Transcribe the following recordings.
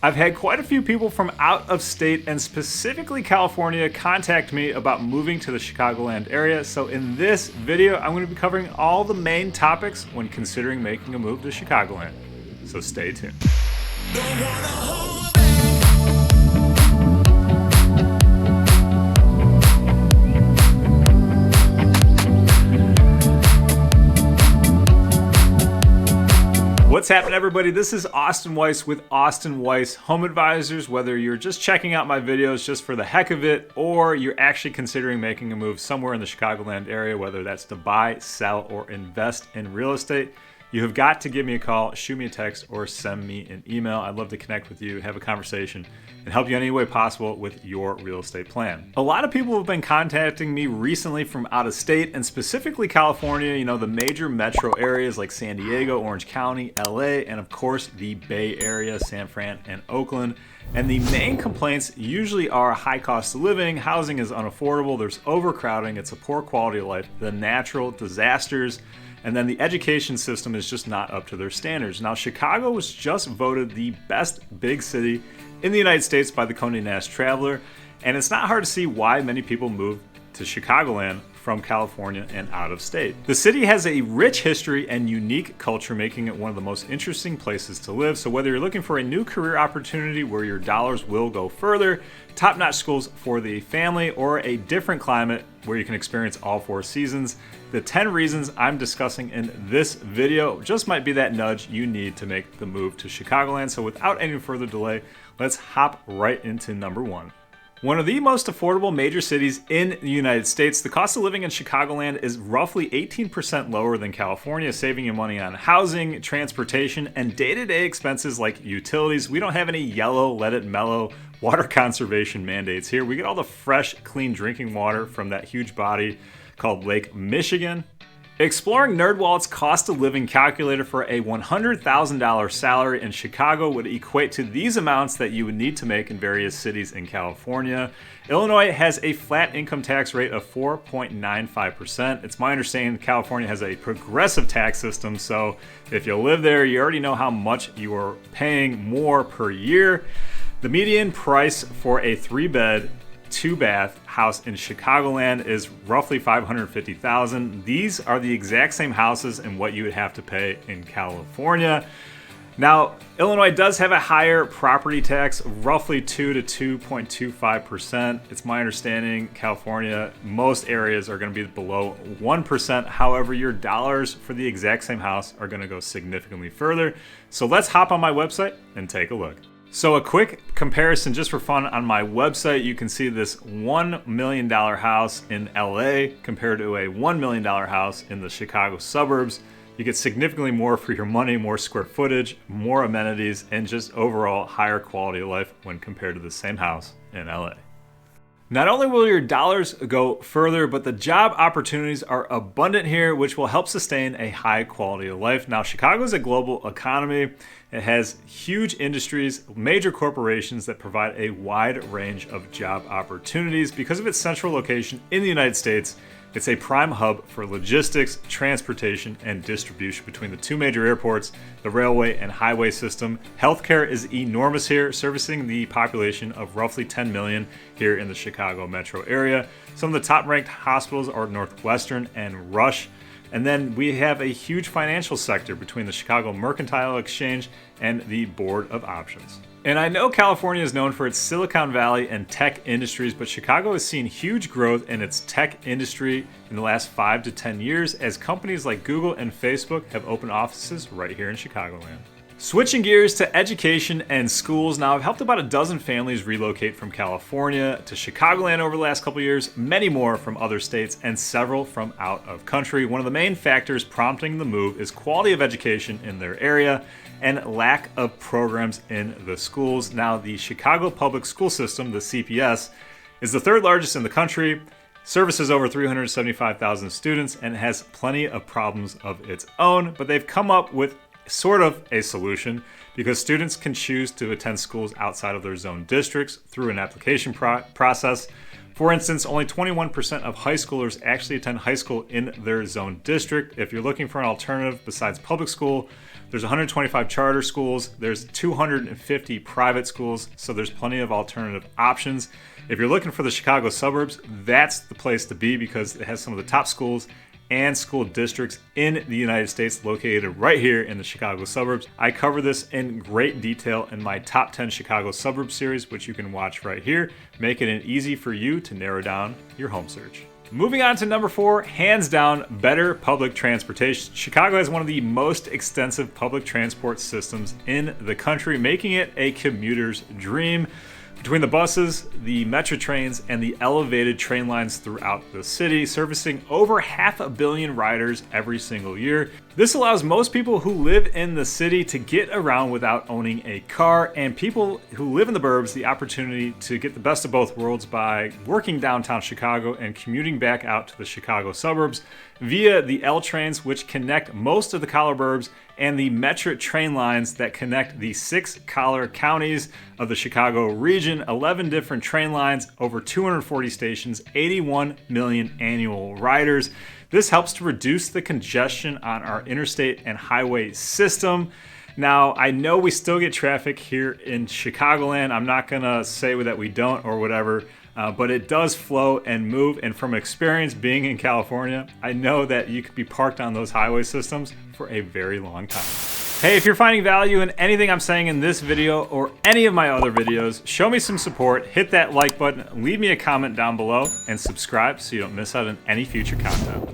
I've had quite a few people from out of state and specifically California contact me about moving to the Chicagoland area. So in this video, I'm going to be covering all the main topics when considering making a move to Chicagoland. So stay tuned. What's happening, everybody? This is Austin Weiss with Austin Weiss Home Advisors. Whether you're just checking out my videos just for the heck of it, or you're actually considering making a move somewhere in the Chicagoland area, whether that's to buy, sell, or invest in real estate, you have got to give me a call, shoot me a text, or send me an email. I'd love to connect with you, have a conversation, and help you in any way possible with your real estate plan. A lot of people have been contacting me recently from out of state, and specifically California, you know, the major metro areas like San Diego, Orange County, LA, and of course the Bay Area, San Fran, and Oakland. And the main complaints usually are high cost of living, housing is unaffordable, there's overcrowding, it's a poor quality of life, the natural disasters, and then the education system is just not up to their standards. Now, Chicago was just voted the best big city in the United States by the Condé Nast Traveler, and it's not hard to see why many people move to Chicagoland from California and out of state. The city has a rich history and unique culture, making it one of the most interesting places to live. So whether you're looking for a new career opportunity where your dollars will go further, top-notch schools for the family, or a different climate where you can experience all four seasons, the 10 reasons I'm discussing in this video just might be that nudge you need to make the move to Chicagoland. So without any further delay, let's hop right into number one. One of the most affordable major cities in the United States, the cost of living in Chicagoland is roughly 18% lower than California, saving you money on housing, transportation, and day-to-day expenses like utilities. We don't have any yellow, let it mellow water conservation mandates here. We get all the fresh, clean drinking water from that huge body called Lake Michigan. Exploring NerdWallet's cost of living calculator for a $100,000 salary in Chicago would equate to these amounts that you would need to make in various cities in California. Illinois has a flat income tax rate of 4.95%. It's my understanding California has a progressive tax system, so if you live there, you already know how much you are paying more per year. The median price for a 3-bed, 2-bath house in Chicagoland is roughly $550,000. These are the exact same houses and what you would have to pay in California. Now, Illinois does have a higher property tax, roughly 2 to 2.25%. It's my understanding California, most areas are going to be below 1%. However, your dollars for the exact same house are going to go significantly further. So let's hop on my website and take a look. So a quick comparison just for fun, on my website you can see this $1 million house in LA compared to a $1 million house in the Chicago suburbs. You get significantly more for your money, more square footage, more amenities, and just overall higher quality of life when compared to the same house in LA. Not only will your dollars go further, but the job opportunities are abundant here, which will help sustain a high quality of life. Now, Chicago is a global economy. It has huge industries, major corporations that provide a wide range of job opportunities. Because of its central location in the United States, it's a prime hub for logistics, transportation, and distribution between the two major airports, the railway and highway system. Healthcare is enormous here, servicing the population of roughly 10 million here in the Chicago metro area. Some of the top-ranked hospitals are Northwestern and Rush. And then we have a huge financial sector between the Chicago Mercantile Exchange and the Board of Options. And I know California is known for its Silicon Valley and tech industries, but Chicago has seen huge growth in its tech industry in the last 5 to 10 years as companies like Google and Facebook have opened offices right here in Chicagoland. Switching gears to education and schools. Now, I've helped about a dozen families relocate from California to Chicagoland over the last couple years, many more from other states, and several from out of country. One of the main factors prompting the move is quality of education in their area and lack of programs in the schools. Now, the Chicago Public School System, the CPS, is the third largest in the country, services over 375,000 students, and has plenty of problems of its own, but they've come up with sort of a solution because students can choose to attend schools outside of their zone districts through an application process. For instance, only 21% of high schoolers actually attend high school in their zone district. If you're looking for an alternative besides public school There's 125 charter schools, there's 250 private schools, so there's plenty of alternative options. If you're looking for the Chicago suburbs, that's the place to be because it has some of the top schools and school districts in the United States located right here in the Chicago suburbs. I cover this in great detail in my Top 10 Chicago Suburbs series, which you can watch right here, making it easy for you to narrow down your home search. Moving on to number 4, hands down, better public transportation. Chicago has one of the most extensive public transport systems in the country, making it a commuter's dream. Between the buses, the metro trains, and the elevated train lines throughout the city, servicing over 500 million riders every single year. This allows most people who live in the city to get around without owning a car, and people who live in the burbs the opportunity to get the best of both worlds by working downtown Chicago and commuting back out to the Chicago suburbs via the L trains, which connect most of the collar burbs, and the Metra train lines that connect the 6 collar counties of the Chicago region. 11 different train lines, over 240 stations, 81 million annual riders. This helps to reduce the congestion on our interstate and highway system. Now, I know we still get traffic here in Chicagoland. I'm not gonna say that we don't or whatever, but it does flow and move. And from experience being in California, I know that you could be parked on those highway systems for a very long time. Hey, if you're finding value in anything I'm saying in this video or any of my other videos, show me some support, hit that like button, leave me a comment down below, and subscribe so you don't miss out on any future content.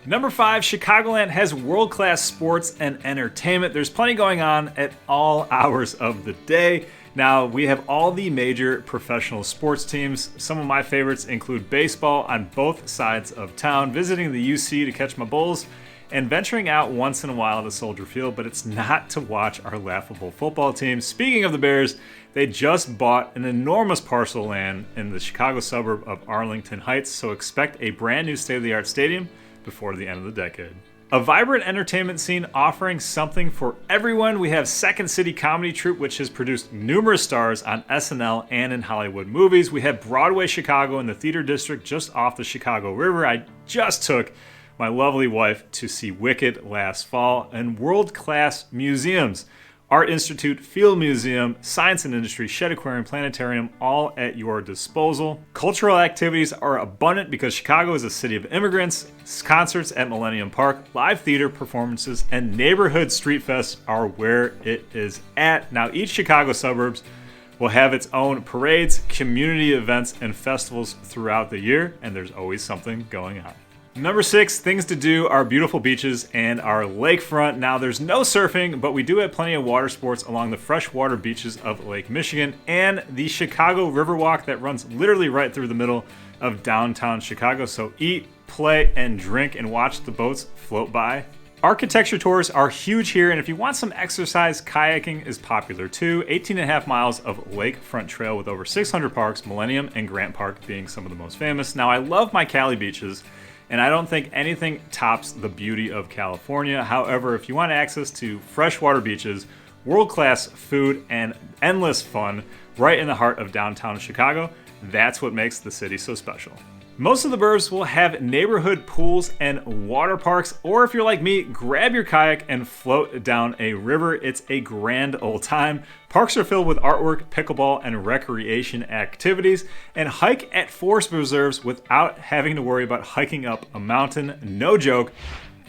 Number 5, Chicagoland has world-class sports and entertainment. There's plenty going on at all hours of the day. Now, we have all the major professional sports teams. Some of my favorites include baseball on both sides of town, visiting the UC to catch my Bulls, and venturing out once in a while to Soldier Field, but it's not to watch our laughable football team. Speaking of the Bears, they just bought an enormous parcel of land in the Chicago suburb of Arlington Heights, so expect a brand new state-of-the-art stadium before the end of the decade. A vibrant entertainment scene offering something for everyone. We have Second City Comedy Troupe, which has produced numerous stars on SNL and in Hollywood movies. We have Broadway Chicago in the Theater District just off the Chicago River. I just took my lovely wife to see Wicked last fall. And world-class museums. Art Institute, Field Museum, Science and Industry, Shedd Aquarium, Planetarium, all at your disposal. Cultural activities are abundant because Chicago is a city of immigrants. Concerts at Millennium Park, live theater performances, and neighborhood street fests are where it is at. Now, each Chicago suburbs will have its own parades, community events, and festivals throughout the year, and there's always something going on. Number 6, things to do are beautiful beaches and our lakefront. Now, there's no surfing, but we do have plenty of water sports along the freshwater beaches of Lake Michigan and the Chicago Riverwalk that runs literally right through the middle of downtown Chicago. So eat, play, and drink and watch the boats float by. Architecture tours are huge here, and if you want some exercise, kayaking is popular too. 18.5 miles of lakefront trail with over 600 parks, Millennium and Grant Park being some of the most famous. Now, I love my Cali beaches, and I don't think anything tops the beauty of California. However, if you want access to freshwater beaches, world-class food, and endless fun right in the heart of downtown Chicago, that's what makes the city so special. Most of the burbs will have neighborhood pools and water parks, or if you're like me, grab your kayak and float down a river. It's a grand old time. Parks are filled with artwork, pickleball, and recreation activities, and hike at forest reserves without having to worry about hiking up a mountain. No joke.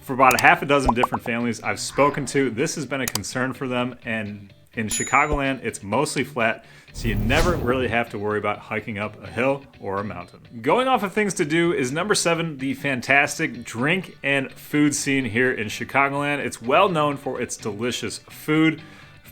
For about a half a dozen different families I've spoken to, this has been a concern for them, and in Chicagoland, it's mostly flat, so you never really have to worry about hiking up a hill or a mountain. Going off of things to do is number 7, the fantastic drink and food scene here in Chicagoland. It's well known for its delicious food,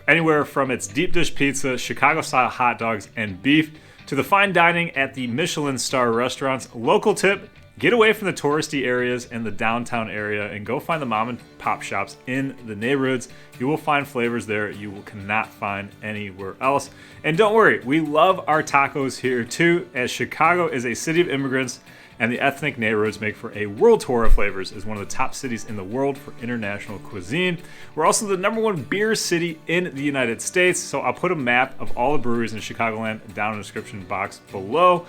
anywhere from its deep dish pizza, Chicago-style hot dogs, and beef, to the fine dining at the Michelin star restaurants. Local tip: get away from the touristy areas and the downtown area and go find the mom and pop shops in the neighborhoods. You will find flavors there you cannot find anywhere else. And don't worry, we love our tacos here too, as Chicago is a city of immigrants and the ethnic neighborhoods make for a world tour of flavors as one of the top cities in the world for international cuisine. We're also the #1 beer city in the United States, so I'll put a map of all the breweries in Chicagoland down in the description box below.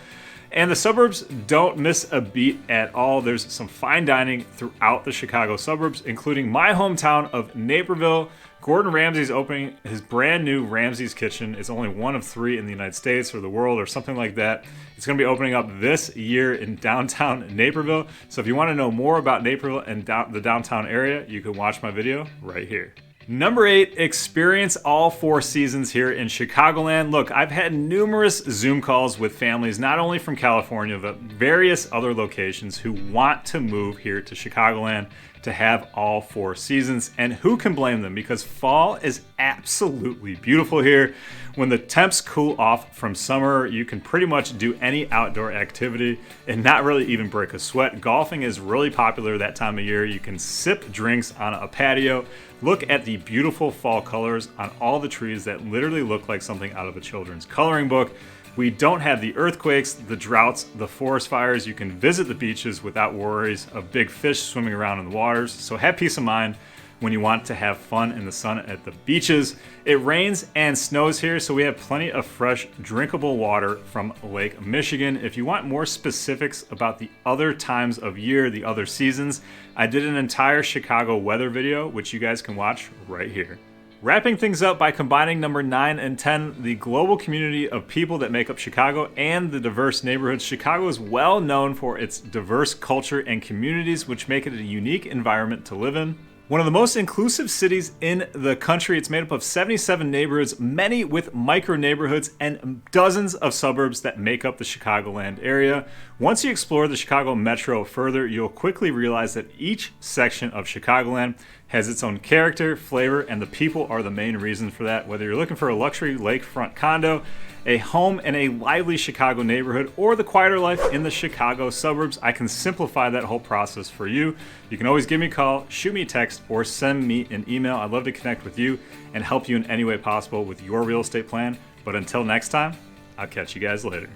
And the suburbs don't miss a beat at all. There's some fine dining throughout the Chicago suburbs, including my hometown of Naperville, Gordon Ramsay's opening his brand new Ramsay's Kitchen. It's only one of 3 in the United States or the world or something like that. It's going to be opening up this year in downtown Naperville. So if you want to know more about Naperville and the downtown area, you can watch my video right here. Number 8, experience all 4 seasons here in Chicagoland. Look, I've had numerous Zoom calls with families, not only from California, but various other locations who want to move here to Chicagoland to have all 4 seasons. And who can blame them? Because fall is absolutely beautiful here. When the temps cool off from summer, you can pretty much do any outdoor activity and not really even break a sweat. Golfing is really popular that time of year. You can sip drinks on a patio. Look at the beautiful fall colors on all the trees that literally look like something out of a children's coloring book. We don't have the earthquakes, the droughts, the forest fires. You can visit the beaches without worries of big fish swimming around in the waters. So have peace of mind when you want to have fun in the sun at the beaches. It rains and snows here, so we have plenty of fresh, drinkable water from Lake Michigan. If you want more specifics about the other times of year, the other seasons, I did an entire Chicago weather video, which you guys can watch right here. Wrapping things up by combining number 9 and 10, the global community of people that make up Chicago and the diverse neighborhoods. Chicago is well known for its diverse culture and communities, which make it a unique environment to live in. One of the most inclusive cities in the country. It's made up of 77 neighborhoods, many with micro neighborhoods, and dozens of suburbs that make up the Chicagoland area. Once you explore the Chicago metro further, you'll quickly realize that each section of Chicagoland has its own character, flavor, and the people are the main reason for that. Whether you're looking for a luxury lakefront condo, a home in a lively Chicago neighborhood, or the quieter life in the Chicago suburbs, I can simplify that whole process for you. You can always give me a call, shoot me a text, or send me an email. I'd love to connect with you and help you in any way possible with your real estate plan. But until next time, I'll catch you guys later.